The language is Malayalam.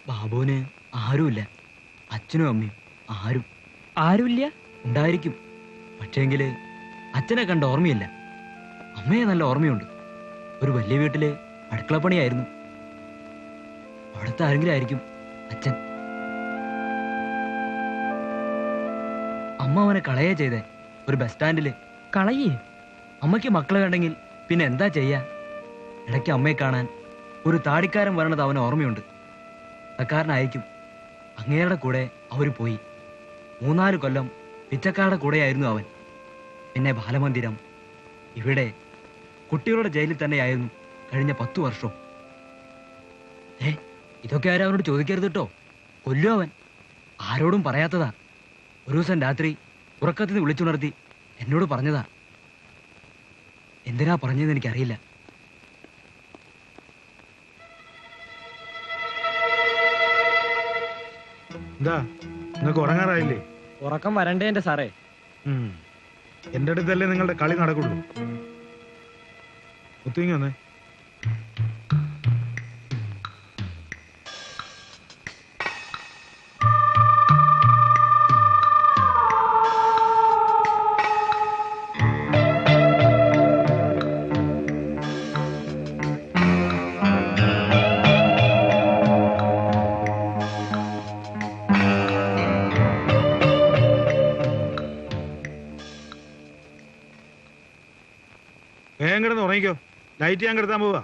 ബാബുവിന് ആരുമില്ല. അച്ഛനും അമ്മയും ആരും. ആരുമില്ല? ഉണ്ടായിരിക്കും, പക്ഷേങ്കില് അച്ഛനെ കണ്ട ഓർമ്മയില്ല. അമ്മയെ നല്ല ഓർമ്മയുണ്ട്. ഒരു വലിയ വീട്ടില് അടുക്കളപ്പണിയായിരുന്നു. അവിടുത്തെ ആരെങ്കിലും ആയിരിക്കും അച്ഛൻ. അമ്മ അവനെ കളയേ ചെയ്തേ ഒരു ബസ് സ്റ്റാൻഡില്. കളയേ? അമ്മയ്ക്ക് മക്കളെ വേണ്ടെങ്കിൽ പിന്നെ എന്താ ചെയ്യാ? ഇടയ്ക്ക് അമ്മയെ കാണാൻ ഒരു താടിക്കാരൻ വരണത് അവന് ഓർമ്മയുണ്ട്. അക്കാരനായിരിക്കും. അങ്ങേരുടെ കൂടെ അവര് പോയി. 3-4 കൊല്ലം പിച്ചക്കാരുടെ കൂടെയായിരുന്നു അവൻ. പിന്നെ ബാലമന്ദിരം, ഇവിടെ കുട്ടികളുടെ ജയിലിൽ തന്നെയായിരുന്നു കഴിഞ്ഞ 10 വർഷവും. ഇതൊക്കെ ആരും അവനോട് ചോദിക്കരുത് കേട്ടോ, കൊല്ലും അവൻ. ആരോടും പറയാത്തതാ. ഒരു ദിവസം രാത്രി ഉറക്കത്തിൽ നിന്ന് വിളിച്ചുണർത്തി എന്നോട് പറഞ്ഞതാ. എന്തിനാ പറഞ്ഞതെന്ന് എനിക്കറിയില്ല. എന്താ നിങ്ങൾക്ക് ഉറങ്ങാറായില്ലേ? ഉറക്കം വരണ്ടേ എന്റെ സാറേ? എന്റെ അടുത്തല്ലേ നിങ്ങളുടെ കളി നടക്കുള്ളൂ. ഒത്തുങ്ങി വന്നേ. വേഗം കിടന്ന് ഉറങ്ങിക്കോ. ലൈറ്റ് ഞാൻ കിടത്താൻ പോവാ.